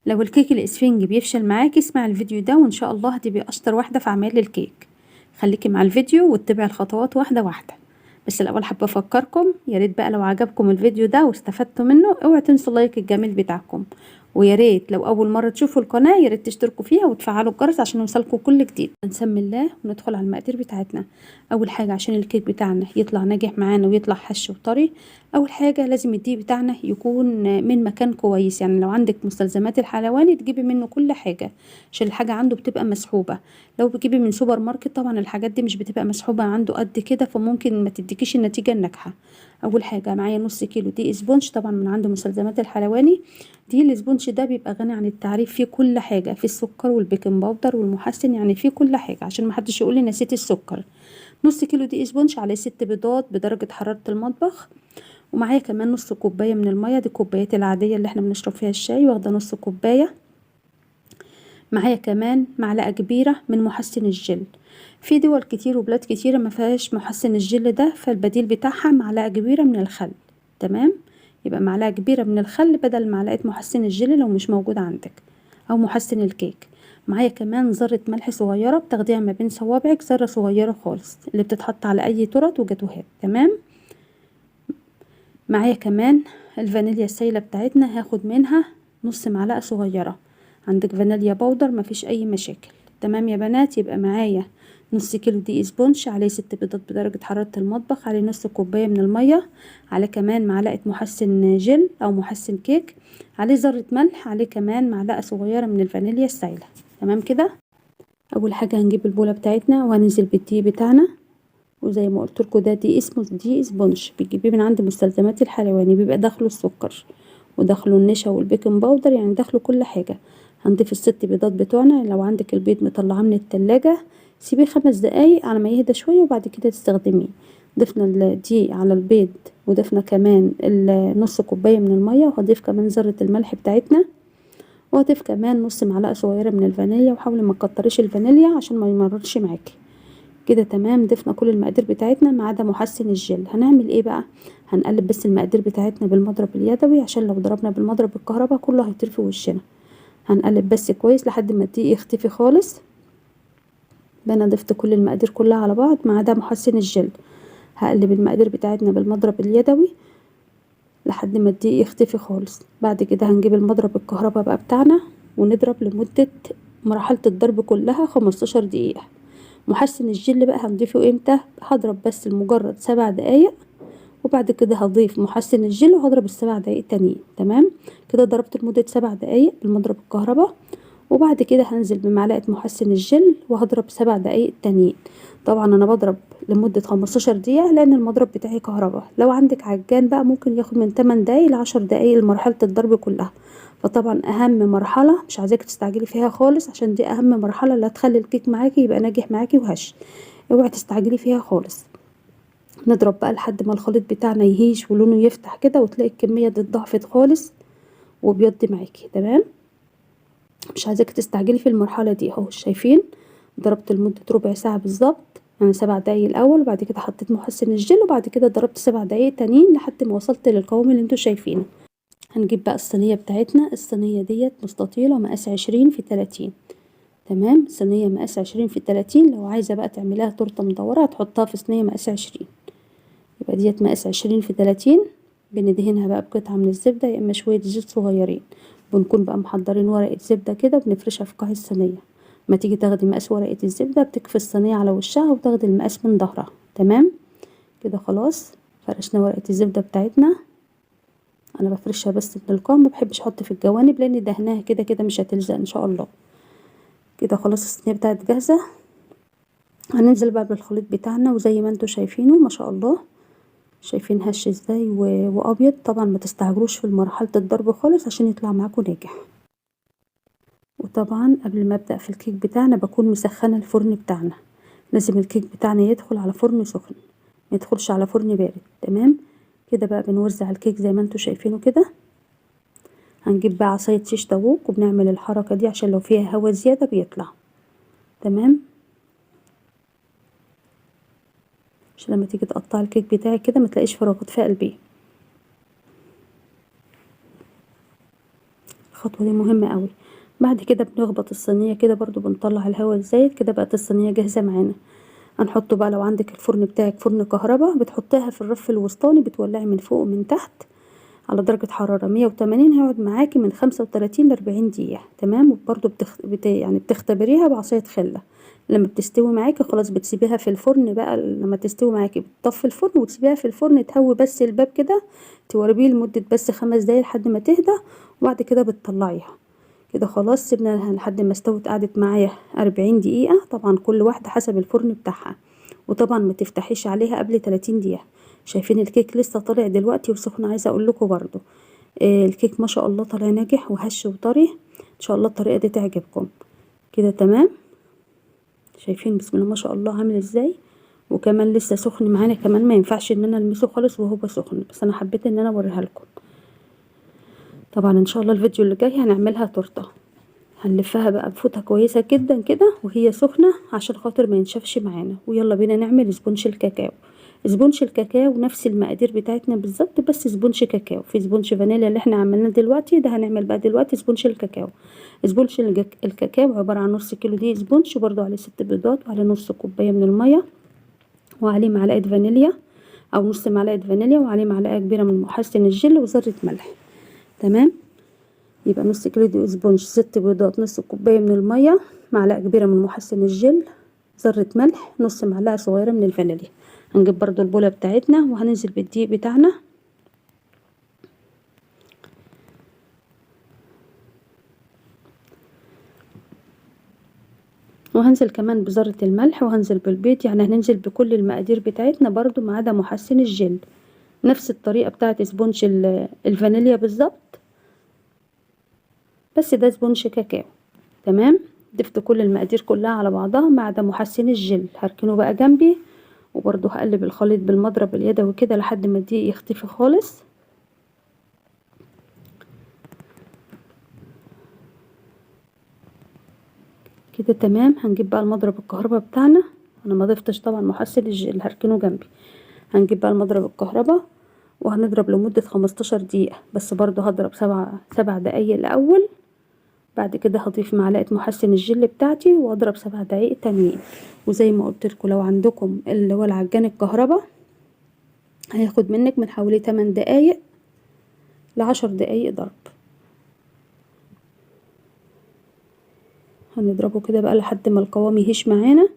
لو الكيك الاسفنج بيفشل معاكي اسمعي الفيديو ده وان شاء الله هتبقي اشطر واحدة في اعمال الكيك. خليكي مع الفيديو واتبعي الخطوات واحدة واحدة. بس الاول حابة افكركم يا ريت بقى لو عجبكم الفيديو ده واستفدتوا منه اوعوا تنسوا اللايك الجميل بتاعكم، ويا ريت لو اول مرة تشوفوا القناة يا ريت تشتركوا فيها وتفعلوا الجرس عشان يوصلكم كل جديد. نسمي الله وندخل على المقادير بتاعتنا. اول حاجة عشان الكيك بتاعنا يطلع ناجح معانا ويطلع هش وطري، اول حاجة لازم الدقيق بتاعنا يكون من مكان كويس. يعني لو عندك مستلزمات الحلواني تجيبي منه كل حاجة عشان الحاجة عنده بتبقى مسحوبة. لو بتجيبي من سوبر ماركت طبعا الحاجات دي مش بتبقى مسحوبة عنده قد كده، فممكن ما تديكيش النتيجة الناجحة. اول حاجة معايا نص كيلو دقيق اسبونج طبعا من عند مستلزمات الحلواني. دقيق الاسبونج ده بيبقى غني عن التعريف، فيه كل حاجة، فيه السكر والبيكنج باودر والمحسن، يعني فيه كل حاجة عشان محدش يقولي نسيت السكر. نص كيلو دقيق اسبونج عليه 6 بيضات بدرجة حرارة المطبخ. ومعايا كمان نص كوباية من المية، دي الكوبايات العادية اللي احنا بنشرب فيها الشاي، واخدة نص كوباية. معايا كمان معلقة كبيرة من محسن الجل. في دول كتير وبلاد كتيرة ما فيهاش محسن الجل ده، فالبديل بتاعها معلقة كبيرة من الخل. تمام، يبقى معلقة كبيرة من الخل بدل معلقة محسن الجل لو مش موجود عندك، او محسن الكيك. معايا كمان ذرة ملح صغيرة بتاخديها ما بين صوابعك، ذرة صغيرة خالص اللي بتتحط على اي تورت وجاتوهات. تمام. معايا كمان الفانيليا السايلة بتاعتنا، هاخد منها نص معلقة صغيرة. عندك فانيليا باودر مفيش اي مشاكل. تمام يا بنات، يبقى معايا نص كيلو دقيق اسبونج عليه 6 بيضات بدرجة حرارة المطبخ، عليه نص كوباية من المية، عليه كمان معلقة محسن جل او محسن كيك، عليه ذرة ملح، عليه كمان معلقة صغيرة من الفانيليا السايلة. تمام كده. اول حاجة هنجيب البولة بتاعتنا وهننزل بالدقيق بتاعنا، وزي ما قلت لكم ده دي اسمه دي اسبونج، بتجيبيه من عند مستلزمات الحلواني، بيبقى داخله السكر وداخله النشا والبيكنج باودر، يعني داخله كل حاجه. هنضيف الست بيضات بتوعنا. لو عندك البيض مطلعاه من التلاجة سيبيه 5 دقايق على ما يهدى شويه وبعد كده تستخدميه. ضفنا الدقيق على البيض وضفنا كمان نص كوبايه من الميه، وهضيف كمان ذره الملح بتاعتنا، وهضيف كمان نص معلقه صغيره من الفانيليا، وحاولي ما تكتريش الفانيليا عشان ما يمررش معاكي. كده تمام، ضفنا كل المقادير بتاعتنا ما عدا محسن الجل. هنعمل ايه بقى؟ هنقلب بس المقادير بتاعتنا بالمضرب اليدوي، عشان لو ضربنا بالمضرب الكهرباء كله هيطير في وشنا. هنقلب بس كويس لحد ما الدقيق يختفي خالص. انا ضفت كل المقادير كلها على بعض ما عدا محسن الجل. هقلب المقادير بتاعتنا بالمضرب اليدوي لحد ما الدقيق يختفي خالص. بعد كده هنجيب المضرب الكهرباء بقى بتاعنا ونضرب لمدة مرحلة الضرب كلها 15 دقيقة. محسن الجل بقى هنضيفه امتى؟ هضرب بس لمجرد 7 دقايق، وبعد كده هضيف محسن الجل وهضرب ال7 دقايق التانيين. تمام كده، ضربت لمدة 7 دقايق بالمضرب الكهرباء، وبعد كده هنزل بمعلقة محسن الجل وهضرب 7 دقايق التانيين. طبعا انا بضرب لمدة 15 دقيقة لان المضرب بتاعي كهرباء. لو عندك عجان بقى ممكن ياخد من 8 دقايق ل10 دقايق لمرحلة الضرب كلها. فطبعا اهم مرحلة مش عايزاك تستعجلي فيها خالص، عشان دي اهم مرحلة اللي هتخلي الكيك معاكي يبقى ناجح معاكي وهش. اوعي تستعجلي فيها خالص. نضرب بقى لحد ما الخليط بتاعنا يهيش ولونه يفتح كده، وتلاقي الكمية دي اتضاعفت خالص وبيض معاكي. تمام، مش عايزاك تستعجلي في المرحلة دي. اهو شايفين ضربت لمدة ربع ساعة بالظبط، يعني 7 دقايق الاول وبعد كده حطيت محسن الجل وبعد كده ضربت 7 دقايق تانيين لحد ما وصلت للقوام اللي انتوا شايفينه. هنجيب بقى الصينية بتاعتنا. الصينية ديت مستطيلة مقاس 20 في 30. تمام، صينية مقاس 20 في 30. لو عايزة بقى تعمليها تورتة مدورة هتحطها في صينية مقاس 20. يبقى ديت مقاس 20 في 30. بندهنها بقى بقطعة من الزبدة يا اما شوية زيت صغيرين. بنكون بقى محضرين ورقة زبدة كده وبنفرشها في قاع الصينية. ما تيجي تاخدي مقاس ورقة الزبدة بتكفي الصينية على وشها وتاخدي المقاس من ظهرها. تمام كده خلاص، فرشنا ورقة الزبدة بتاعتنا. انا بفرشها بس من القاع، ما بحبش احط في الجوانب لان دهناها كده كده مش هتلزق ان شاء الله. كده خلاص الصينية بتاعت جاهزة. هننزل بقى بالخليط بتاعنا، وزي ما انتوا شايفينه ما شاء الله، شايفين هش ازاي وابيض. طبعا ما تستعجلوش في مرحلة الضرب خالص عشان يطلع معاكم ناجح. وطبعا قبل ما ابدأ في الكيك بتاعنا بكون مسخنة الفرن بتاعنا. لازم الكيك بتاعنا يدخل على فرن سخن، ما يدخلش على فرن بارد. تمام كده بقى بنوزع الكيك زي ما انتوا شايفينه كده. هنجيب بقى عصاية شيش طاووق وبنعمل الحركة دي عشان لو فيها هوا زيادة بيطلع. تمام، عشان لما تيجي تقطع الكيك بتاعك كده ما تلاقيش فراغات في قلبيه. الخطوة دي مهمة قوي. بعد كده بنخبط الصينية كده برضو، بنطلع الهواء الزايد كده. بقت الصينية جاهزة معانا. هنحطه بقى، لو عندك الفرن بتاعك فرن كهرباء بتحطيها في الرف الوسطاني، بتولعي من فوق ومن تحت على درجة حرارة 180. هيقعد معاكي من 35 ل40 دقيقة. تمام. وبرضو يعني بتختبريها بعصاية خلة. لما بتستوي معاكي خلاص بتسيبيها في الفرن بقى. لما تستوي معاكي بتطفي الفرن وتسيبيها في الفرن تهوي بس الباب كده، توربيه لمدة بس 5 دقايق لحد ما تهدى. وبعد كده بتطلعيها كده. خلاص سيبنا لحد ما استوت. قعدت معايا 40 دقيقة. طبعا كل واحدة حسب الفرن بتاعها. وطبعا ما تفتحيش عليها قبل 30 دقيقة. شايفين الكيك لسه طالع دلوقتي وسخن. عايزة اقول لكم برضو الكيك ما شاء الله طالع ناجح وهش وطري. ان شاء الله الطريقة دي تعجبكم. كده تمام. شايفين بسم الله ما شاء الله عامل ازاي. وكمان لسه سخن معانا كمان، ما ينفعش ان انا المسه خالص وهو سخن، بس انا حبيت ان انا اوريها لكم. طبعا ان شاء الله الفيديو اللي جاي هنعملها تورته. هنلفها بقى بفوطه كويسه جدا كده وهي سخنه عشان خاطر ما ينشفش معانا. ويلا بينا نعمل سبونش الكاكاو. سبونش الكاكاو نفس المقادير بتاعتنا بالظبط، بس سبونش كاكاو. في سبونش فانيليا اللي احنا عملناه دلوقتي، ده هنعمل بقى دلوقتي سبونش الكاكاو. سبونش الكاكاو عباره عن نص كيلو دي سبونش، وبرده عليه 6 بيضات، وعليه نص كوبايه من الميه، وعليه معلقه فانيليا او نص معلقه فانيليا، وعليه معلقه كبيره من محسن الجل وذره ملح. تمام. يبقى نص كيلو دي سبونج، 6 بيضات، نص كوبايه من الميه، معلقه كبيره من محسن الجل، ذره ملح، نص معلقه صغيره من الفانيليا. هنجيب برضو البوله بتاعتنا وهننزل بالدقيق بتاعنا. وهنزل كمان بذرة الملح، وهنزل بالبيض. يعني هننزل بكل المقادير بتاعتنا برضو ما عدا محسن الجل. نفس الطريقة بتاعت سبونج الفانيليا بالظبط، بس ده سبونج كاكاو. تمام. ضفت كل المقادير كلها على بعضها ما عدا محسن الجل. هركنه بقى جنبي، وبرضو هقلب الخليط بالمضرب اليدوي كده لحد ما الدقيق يختفي خالص. كده تمام. هنجيب بقى المضرب الكهرباء بتاعنا. انا ما ضفتش طبعا محسن الجل، هركنه جنبي. هنجيب بقى المضرب الكهرباء وهنضرب لمدة 15 دقيقة، بس برضو هضرب 7 دقايق الاول. بعد كده هضيف معلقة محسن الجل بتاعتي واضرب 7 دقايق تانيين. وزي ما قلت لكم لو عندكم اللي هو العجان الكهرباء هياخد منك من حوالي 8 دقايق ل10 دقايق ضرب. هنضربه كده بقى لحد ما القوام يهش معانا.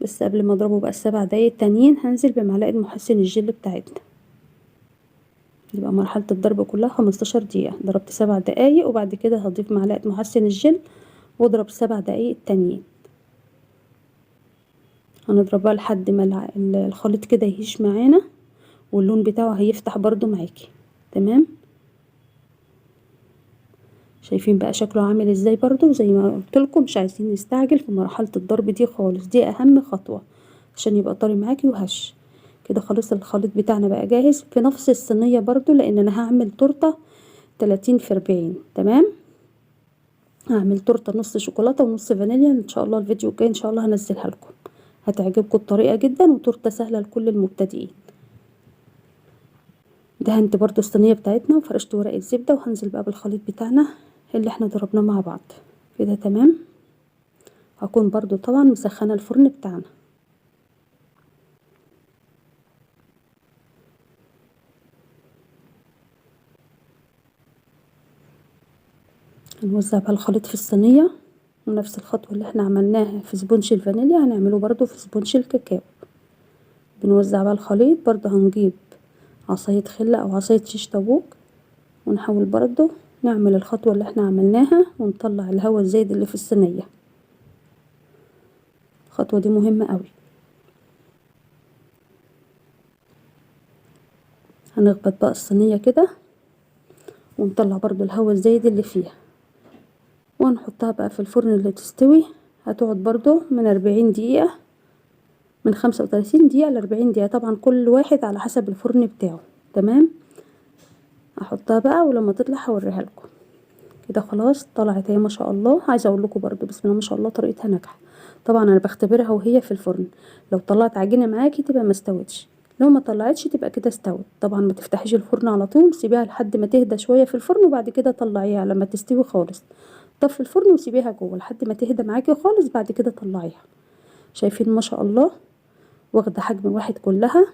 بس قبل ما اضربه بقى 7 دقايق التانيين هنزل بمعلقة محسن الجل بتاعتنا. يبقى مرحلة الضرب كلها 15 دقيقة. ضربت 7 دقايق وبعد كده هضيف معلقة محسن الجل واضرب 7 دقايق التانيين. هنضرب بقى لحد ما الخليط كده يهش معانا واللون بتاعه هيفتح برضو معاكي. تمام. شايفين بقى شكله عامل ازاي. برضو زي ما قلت لكم مش عايزين نستعجل في مرحلة الضرب دي خالص، دي اهم خطوة عشان يبقى طري معاكي وهش. كده خلاص الخليط بتاعنا بقى جاهز في نفس الصينية برضو، لان انا هعمل تورته 30 في 40. تمام. هعمل تورته نص شوكولاتة ونص فانيليا. ان شاء الله الفيديو الجاي ان شاء الله هنزلها لكم، هتعجبكم الطريقة جدا، وتورته سهلة لكل المبتدئين. دهنت برضو الصينية بتاعتنا وفرشت ورقة زبدة، وهنزل بقى بالخليط بتاعنا اللي احنا ضربناه مع بعض. كده تمام. هكون برضو طبعا مسخنة الفرن بتاعنا. هنوزع بقى الخليط في الصينية، ونفس الخطوة اللي احنا عملناها في سبونج الفانيليا هنعمله برضو في سبونج الكاكاو. بنوزع بقى الخليط. برضو هنجيب عصاية خلة او عصاية شيش طاووق، ونحاول برضو نعمل الخطوة اللي احنا عملناها ونطلع الهواء الزايد اللي في الصينية. الخطوة دي مهمة قوي. هنخبط بقى الصينية كده ونطلع برضو الهواء الزايد اللي فيها، ونحطها بقى في الفرن اللي تستوي. هتقعد برضو من 40 دقيقة، من 35 دقيقة ل40 دقيقة، طبعا كل واحد على حسب الفرن بتاعه. تمام. هحطها بقى ولما تطلع هوريها لكم. كده خلاص طلعت اهي ما شاء الله. عايزه اقول لكم برضو بسم الله ما شاء الله طريقتها ناجحه. طبعا انا بختبرها وهي في الفرن، لو طلعت عجينه معاكي تبقى ما استوتش، لو ما طلعتش تبقى كده استوت. طبعا ما تفتحيش الفرن على طول، سيبيها لحد ما تهدى شويه في الفرن وبعد كده طلعيها لما تستوي خالص. طفي الفرن وسيبيها جوه لحد ما تهدى معاكي خالص، بعد كده طلعيها. شايفين ما شاء الله واخده حجم واحد كلها.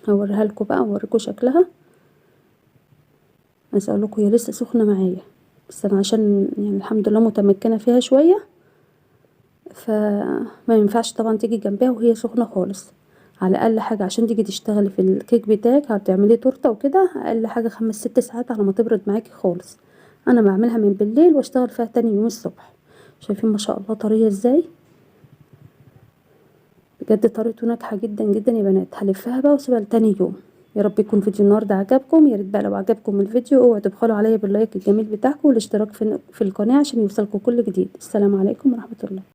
هوريها لكم بقى، اوريكم شكلها. عايزه اقول لكم هي لسه سخنه معايا، بس انا عشان يعني الحمد لله متمكنه فيها شويه، فما ينفعش طبعا تيجي جنبها وهي سخنه خالص. على اقل حاجه عشان تيجي تشتغلي في الكيك بتاعك، هتعملي تورته وكده، اقل حاجه 5 6 ساعات على ما تبرد معاكي خالص. انا بعملها من بالليل واشتغل فيها تاني يوم الصبح. شايفين ما شاء الله طريه ازاي؟ بجد طريقته ناجحه جدا جدا يا بنات. هلفها بقى واسيبها لتاني يوم. يا رب يكون فيديو النهارده عجبكم. يا ريت بقى لو عجبكم الفيديو اوعوا تبخلوا عليا باللايك الجميل بتاعكم والاشتراك في القناه عشان يوصلكم كل جديد. السلام عليكم ورحمه الله.